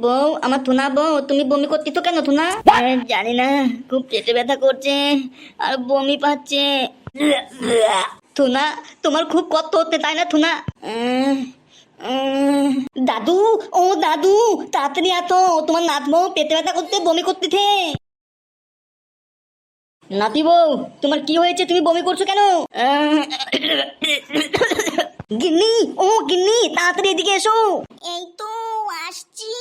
বউ, আমার থুনা বউ, তুমি বমি করতেছো কেন থুনা? জানি না, খুব পেটে ব্যথা করছে আর বমি পাচ্ছে। থুনা, তোমার খুব কষ্ট হচ্ছে তাই না থুনা? দাদু, ও দাদু, তাড়াতাড়ি আসো, তোমার নাত বউ পেটে ব্যথা করতে বমি করতেছে। নাতি বউ, তোমার কি হয়েছে, তুমি বমি করছো কেন? গিন্নি, ও গিন্নি, তাড়াতাড়ি এদিকে এসো। এই তো আসছি।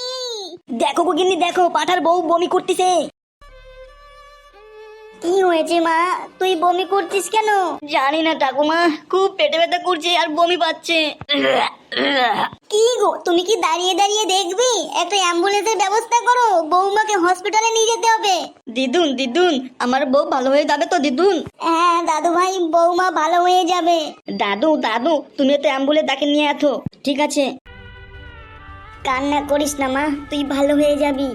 দেখো গো গিন্নি, দেখো পাঠার বউ বমি করতেছে। কি হয়েছে মা, তুই বমি করছিস কেন? জানি না ঠাকুমা, খুব পেটে ব্যথা করছে আর বমি পাচ্ছে। কি গো, তুমি কি দাঁড়িয়ে দাঁড়িয়ে দেখবি? একটা অ্যাম্বুলেন্সের ব্যবস্থা করো, বৌমাকে হসপিটালে নিয়ে যেতে হবে। দিদুন দিদুন, আমার বউ ভালো হয়ে যাবে তো দিদুন? হ্যাঁ দাদু ভাই, বৌমা ভালো হয়ে যাবে। দাদু দাদু, তুমি তো অ্যাম্বুলেন্স ডাকে নিয়ে আসো। ঠিক আছে। কান্না করিস না মা, তুই ভালো হয়ে যাবি।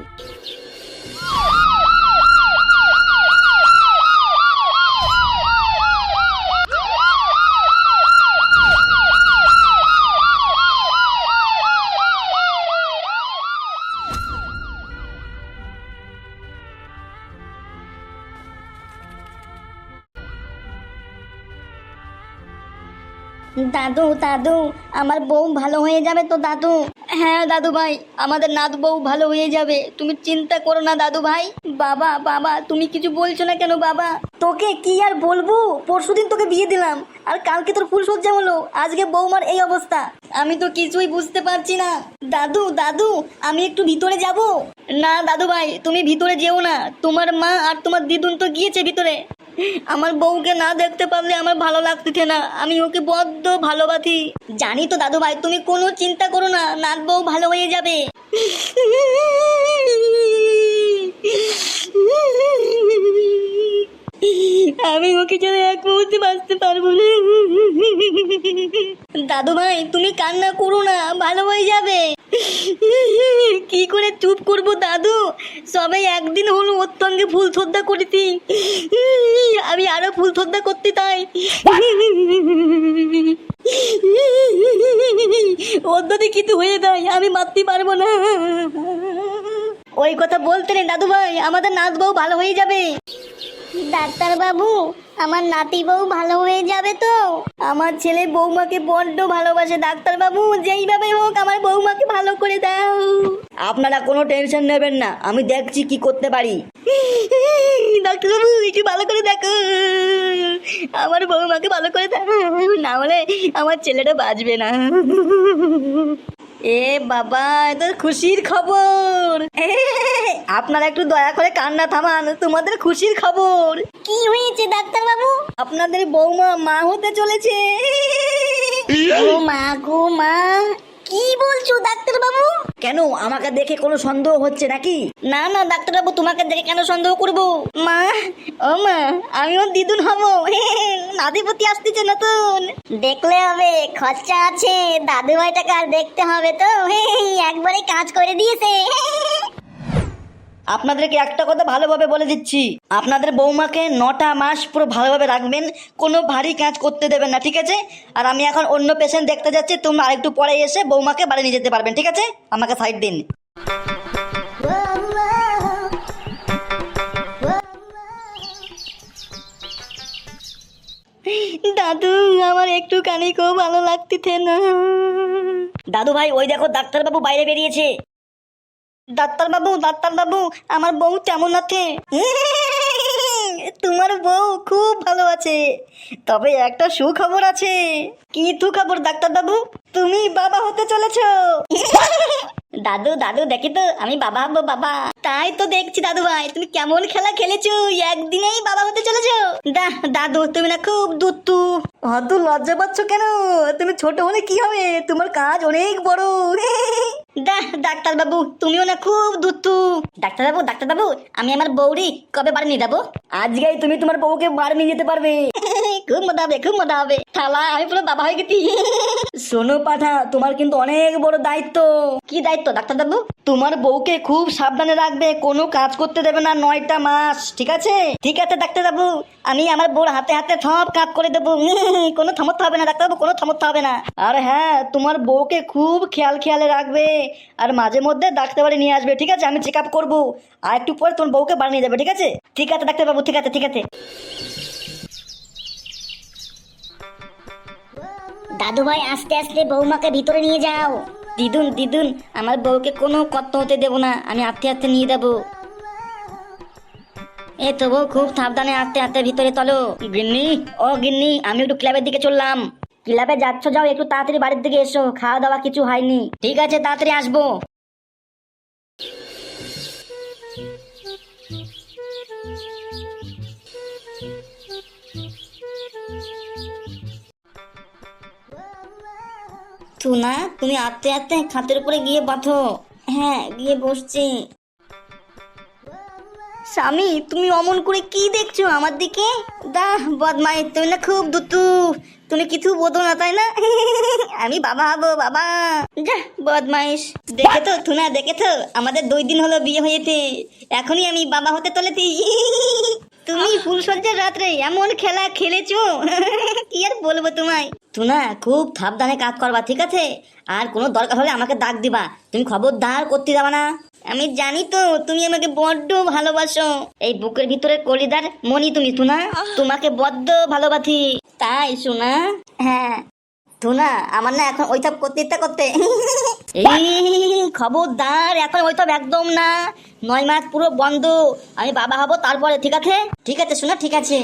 দাদু দাদু, আমার বউ ভালো হয়ে যাবে তো দাদু? হ্যাঁ দাদু ভাই, আমাদের নাত বউ ভালো হয়ে যাবে, তুমি চিন্তা করো না দাদু ভাই। বাবা বাবা, তুমি কিছু বলছো না কেন বাবা? তোকে কি আর বলবো, পরশুদিন তোকে বিয়ে দিলাম আর কালকে তোর ফুলসজ্জা হলো, আজকে বৌমার এই অবস্থা। আমি তো কিছুই বুঝতে পারছি না। দাদু দাদু, আমি একটু ভিতরে যাব। না দাদু ভাই, তুমি ভিতরে যেও না, তোমার মা আর তোমার দিদুন তো গিয়েছে ভিতরে। আমার বউকে না দেখতে পারলে আমার ভালো লাগতেছে না, আমি ওকে বড্ড ভালোবাসি। জানি তো দাদু ভাই, তুমি কোনো চিন্তা করো না, নাত বউ ভালো হয়ে যাবে। আমি ওকে যদি এক মুহূর্তে বাঁচতে পারবো না। দাদু ভাই, তুমি কান্না করো না, ভালো হয়ে যাবে। কি করে চুপ করবো দাদু, সবাই একদিন হলো ওর সঙ্গে ফুল শ্রদ্ধা করেছি, আমি আরো ফুল শ্রদ্ধা করতে তাই। ওর যদি কিছু হয়ে যায় আমি মারতে পারবো না। ওই কথা বলতে নেই দাদু ভাই, আমাদের নাত বউ ভালো হয়ে যাবে। ডাক্তার বাবু, আমার নাতি বউ ভালো হয়ে যাবে তো? আমার ছেলে বৌমাকে বড্ড ভালোবাসে, ডাক্তার বাবু যেইভাবে হোক আমার বৌমাকে ভালো করে দাও। আপনারা কোনো টেনশন নেবেন না, আমি দেখছি কি করতে পারি। ডাক্তার বাবু একটু ভালো করে দেখো, আমার বৌমাকে ভালো করে দাও, না হলে আমার ছেলেটা বাঁচবে না। এ বাবা, এটা খুশির খবর। আপনারা একটু দয়া করে কান্না থামান, তোমাদের খুশির খবর। কি হয়েছে ডাক্তার বাবু? আপনাদের বৌমা মা হতে চলেছে। ও মা গো মা, কি বলছো ডাক্তার বাবু? কেন, আমাকে দেখে কোনো সন্দেহ হচ্ছে নাকি? না না ডাক্তার বাবু, তোমাকে দেখে কেন সন্দেহ করব? মা, ও মা, আমিও দিদুন হব। নাতিপতি আসতেছে নতুন। দেখলে হবে, খরচা আছে, দাদু ভাইটাকে আর দেখতে হবে তো, একবারে কাজ করে দিয়েছে। আপনাদেরকে একটা কথা ভালোভাবে বলে দিচ্ছি, আপনাদের বৌমাকে 9টা মাস পুরো ভালোভাবে রাখবেন, কোনো ভারী কাজ করতে দেবেন না, ঠিক আছে? আর আমি এখন অন্য পেশেন্ট দেখতে যাচ্ছি, তোমরা আরেকটু পরে এসে বৌমাকে বাড়ি নিয়ে যেতে পারবেন, ঠিক আছে? আমাকে সাইড দিন। দাদু, আমার একটু কানিকেও ভালো লাগতেছে না। দাদু ভাই, ওই দেখো ডাক্তারবাবু বাইরে বেরিয়েছে। ডাক্তারবাবু, ডাক্তারবাবু, আমার বউ কেমন আছে? তোমার বউ খুব ভালো আছে, তবে একটা সুখবর আছে। কি সুখবর ডাক্তারবাবু? তুমি বাবা হতে চলেছ। দাদু দাদু, দেখি তো আমি বাবা হবো বাবা। তাই তো দেখছি দাদু ভাই, তুমি কেমন খেলা খেলেছো, একদিনেই বাবা হতে চলেছো। দাদু, তুমি না খুব দুত্তু। অত লজ্জা পাচ্ছ কেন? তুমি ছোট হলে কি হবে, তোমার কাজ অনেক বড়। ডাক্তারবাবু তুমিও না খুব দুত্তু। ডাক্তারবাবু আমি আমার বউরি কবে বাড়ি নিয়ে যাবো? আজকেই তুমি তোমার বউকে বাড়ি নিয়ে যেতে পারবে। খুব মজা হবে থালা, আমি পুরো বাবা হয়ে গেছি। শোনো পাঠা, তোমার কিন্তু অনেক বড় দায়িত্ব। কি দায়িত্ব ডাক্তারবাবু? তোমার বউকে খুব সাবধানে রাখবে, কোনো কাজ করতে দেবে না 9টা মাস, ঠিক আছে? ঠিক আছে ডাক্তারবাবু, আমি আমার বউর হাতে হাতে সব কাজ করে দেবো। কোনো থামতে হবে না ডাক্তারবাবু, কোনো থামতে হবে না। আর হ্যাঁ, তোমার বউকে খুব খেয়ালে রাখবে, আর মাঝে মধ্যে ডাক্তার বাড়ি নিয়ে আসবে, ঠিক আছে? আমি চেক আপ করবো, আর একটু পরে তোমার বউকে বাড়ি নিয়ে যাবে, ঠিক আছে? ঠিক আছে ডাক্তারবাবু, ঠিক আছে। দাদু ভাই আস্তে আস্তে বৌমাকে ভিতরে নিয়ে যাও। দিদুন আমার বউকে কোনো কষ্ট হতে দেবো না, আমি আস্তে নিয়ে যাবো। এ তো বউ, খুব সাবধানে আস্তে ভিতরে চলো। গিন্নি আমি একটু ক্লাবের দিকে চললাম। ক্লাবে যাচ্ছ, যাও, একটু তাড়াতাড়ি বাড়ির দিকে এসো, খাওয়া দাওয়া কিছু হয়নি। ঠিক আছে, তাড়াতাড়ি আসবো। টুনা, তুমি আস্তে খাটের উপরে গিয়ে বাঁধো। হ্যাঁ, গিয়ে বসছি। স্বামী, তুমি অমন করে কি দেখছো আমার দিকে? বদমাই, তুমি না খুব দুতু, তুমি কিছু বোঝো না, তাই না? আমি বাবা হবো, বাবা। যা বদমাইশ। দেখেছো টুনা, দেখেছো আমাদের 2 দিন হলো বিয়ে হয়েছে, এখনই আমি বাবা হতে চলেছি। তুমি ফুলসজ্জার রাত্রে এমন খেলা খেলেছো, কি আর বলবো তোমায়। টুনা, খুব সাবধানে কাজ করবা, ঠিক আছে? আর কোনো দরকার হলে আমাকে ডাক দিবা, তুমি খবরদার করতে যাবা না। আমি জানি তো তুমি আমাকে বড্ড ভালোবাসো, এই বুকের ভিতরে কলিদার মনি তুমি টুনা, তোমাকে বড্ড ভালোবাসি। তাই শোনা? হ্যাঁ টুনা, আমার না এখন ওইসব করতে ইচ্ছা করতে। এই খবরদার, এখন ওইসব একদম না, 9 মাস পুরো বন্ধ, আমি বাবা হব তারপরে, ঠিক আছে? ঠিক আছে শোনা, ঠিক আছে।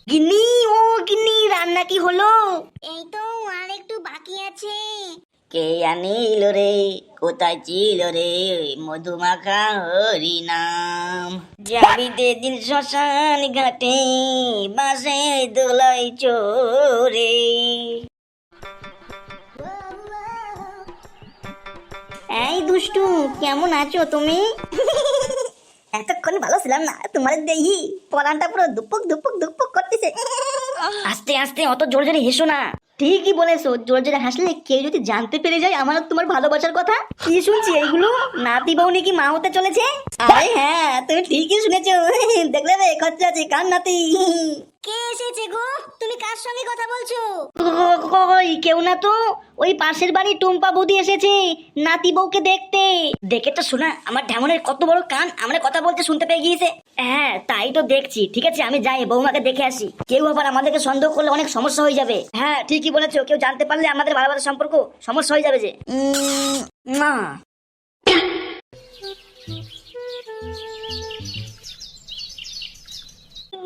গিন্নি রান্না কি হলো? এই তো আর একটু বাকি আছে। কে আনিল রে, কোথায় ছিল রে মধুমাখা হরি নাম? যাবি দে দিন শ্মশান ঘাটে, বাসে দোলাই চোরে। এই দুষ্টু, কেমন আছো তুমি? এতক্ষণ ভালো ছিলাম না, তোমার দেখি পরানটা পুরো দুপুক করতেছে। আস্তে অত জোরে হেসো না। ঠিকই বলেছো, জোরে হাসলে কেউ যদি জানতে পেরে যায় আমার তোমার ভালোবাসার কথা। কি শুনছি এইগুলো? নাতি বউ নাকি মা হতে চলেছে? আরে হ্যাঁ, তুমি ঠিকই শুনেছো। দেখলে রে, খরচা আছে কার নাতি। কে এসেছে গো? তুমি কার সঙ্গে কথা বলছো? ওই কেউ না তো, ওই পাশের বাড়ি টুম্পা বৌদি এসেছে নাতি বউকে দেখতে। দেখে তো শোনা, আমার ঢেমনের কত বড় কান, আমরা কথা বলতে শুনতে পেয়ে গিয়েছে। হ্যাঁ তাই তো দেখছি, ঠিক আছে আমি যাই বৌমাকে দেখে আসি, কেউ আবার আমাদেরকে সন্দেহ করলে অনেক সমস্যা হয়ে যাবে। হ্যাঁ ঠিকই বলেছো, কেউ জানতে পারলে আমাদের ভালোবাসার সম্পর্ক সমস্যা হয়ে যাবে যে। না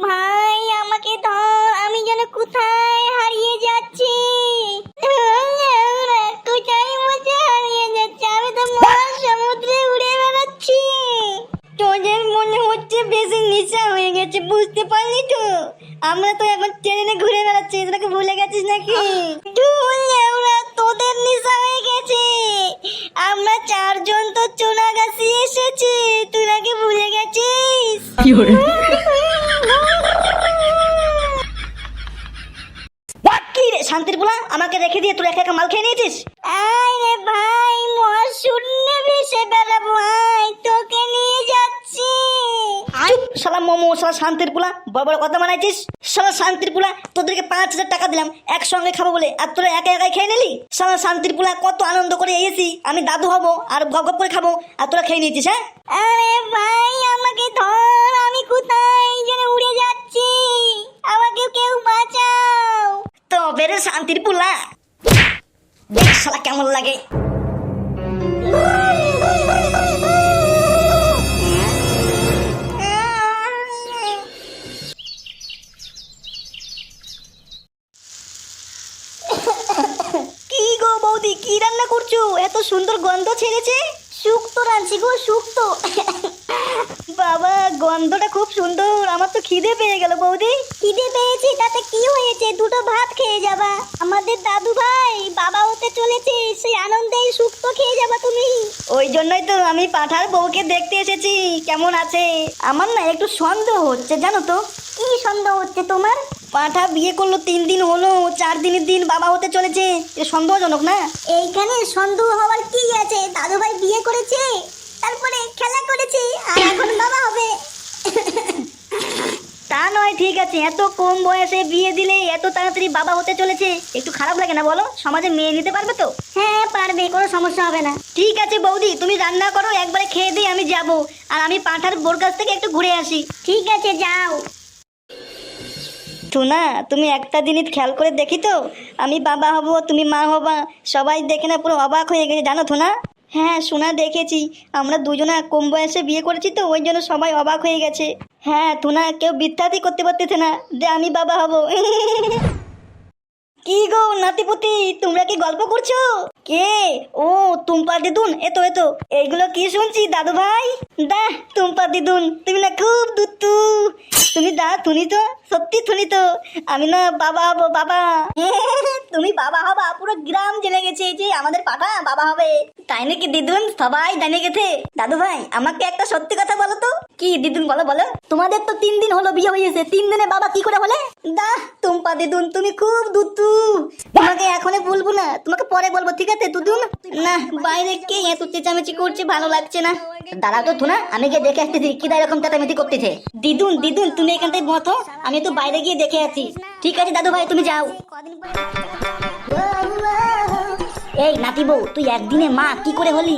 ভাই আমাকে ধর, আমি যেন কোথায় হারিয়ে যাচ্ছি। কোথায় মধ্যে হারিয়ে যাচ্ছে, আমি তো মহাসমুদ্রে উড়ে বেড়াচ্ছি। তোদের মনে হচ্ছে বেশি নেশা হয়ে গেছে, বুঝতে পারলি তো? আমরা তো এখন ট্রেনে ঘুরে বেড়াচ্ছি, তোকে ভুলে গেছিস নাকি? তোদের নেশা হয়ে গেছে, আমরা 4 জন তো চুনাগাছি এসেছি, তুই নাকি ভুলে গেছিস? কি রে শান্তির পোলা, আমাকে রেখে দিয়ে তুই একা মাল খেয়ে নিয়েছিস? আয় রে ভাই, মহাশূন্যে ভেসে বেড়াবো, আয় তোকে নিয়ে যাচ্ছি। চুপ শালা মোমো, শালা শান্তির পোলা, বড় বড় কথা বানাইছিস। শালা শান্তির পোলা, তোদেরকে 5000 টাকা দিলাম একসঙ্গে খাবো বলে, আর তোরা একাই খেয়ে নিলি। শালা শান্তির পোলা, কত আনন্দ করে এসেছি, আমি দাদু হব আর গপ করে খাবো, আর তোরা খেয়ে নিয়েছিস। হ্যাঁ আরে ভাই আমাকে ধর, আমি কোথায় যেন উড়ে যাচ্ছি, আমাকে কেউ বাঁচাও। তো বেরে শান্তির পোলা, দেখ শালা কেমন লাগে। কি গো বৌদি, কি রান্না করছো? এত সুন্দর গন্ধ ছেড়েছে। শুক্তো রাঁধছি গো, শুক্তো। বাবা গন্ধটা খুব সুন্দর, আমার তো খিদে পেয়ে গেল বৌদি। খিদে পেয়েছি তাতে কি হয়েছে, দুটো ভাত খেয়ে যাবা। আমাদের দাদু ভাই বাবা হতে চলেছে, সেই আনন্দেই শুক্তো খেয়ে যাবা তুমি। ওই জন্যই তো আমি পাঠার বউকে দেখতে এসেছি কেমন আছে। আমার না একটু সন্দেহ হচ্ছে জানো তো। কি সন্দেহ হচ্ছে তোমার? পাঠা বিয়ে করলো 3 দিন হলো, 4 দিনের দিন বাবা হতে চলেছে, এটা সন্দেহজনক না? এইখানে সন্দেহ হওয়ার কি আছে? দাদু ভাই বিয়ে করেছে, তারপরে খেলা করেছে, আর এখন বাবা হবে। তা নয় ঠিক আছে, এত কম বয়সে বিয়ে দিলে এত তাড়াতাড়ি বাবা হতে চলেছে, একটু খারাপ লাগে না বলো? সমাজে মেয়ে নিতে পারবে তো? হ্যাঁ পারবে, কোনো সমস্যা হবে না। ঠিক আছে বৌদি, তুমি রান্না করো, একবারে খেয়ে দিয়ে আমি যাব, আর আমি পাঠার বোর কাছ থেকে একটু ঘুরে আসি। ঠিক আছে যাও। টুনা, তুমি একটা জিনিস খেয়াল করে দেখি তো, আমি বাবা হব তুমি মা হবা, সবাই দেখে না পুরো অবাক হয়ে গেছে জানো তো না? হ্যাঁ শোনা দেখেছি, আমরা দুজনা কম বয়সে বিয়ে করেছি তো ওই জন্য সবাই অবাক হয়ে গেছে। হ্যাঁ টুনা, কেউ বিশ্বাসই করতে পারতেছে না যে আমি বাবা হব। কি গো নাতিপুতি, তোমরা কি গল্প করছো? কে? ও টুম্পা দিদুন, এতো এতো এইগুলো কি শুনছি দাদু ভাই? দা টুম্পা দিদুন, তুমি না খুব দুত্তু। তুমি দা শুনি তো, সত্যি শুনি তো, আমি না বাবা হবো বাবা। তুমি বাবা হবা, পুরো গ্রাম জেনে গেছে যে আমাদের পাঠা বাবা হবে। তাই নাকি দিদুন? সবাই জানে গেছে। দাদু ভাই আমাকে একটা সত্যি কথা বলো তো। কি দিদুন বলো বলো। তোমাদের তো 3 দিন হলো বিয়ে হয়েছে, 3 দিনে বাবা কি করে হলে? দা টুম্পা দিদুন, তুমি খুব দুত্তু। তোমাকে এখনই বলবো না, তোমাকে পরে বলবো, ঠিক আছে দুদুন? না বাইরে কে এত চেঁচামেচি করছে, ভালো লাগছে না। দাঁড়া তো থুনা, আমি গিয়ে দেখে আসতেছি কি এরকম চেঁচামেচি করতেছে। দিদুন দিদুন তুমি এখান থেকে বসো, আমি তো বাইরে গিয়ে দেখে আসি। ঠিক আছে দাদু ভাই তুমি যাও। কদিন এই নাতি বউ, তুই একদিনে মা কি করে হলি?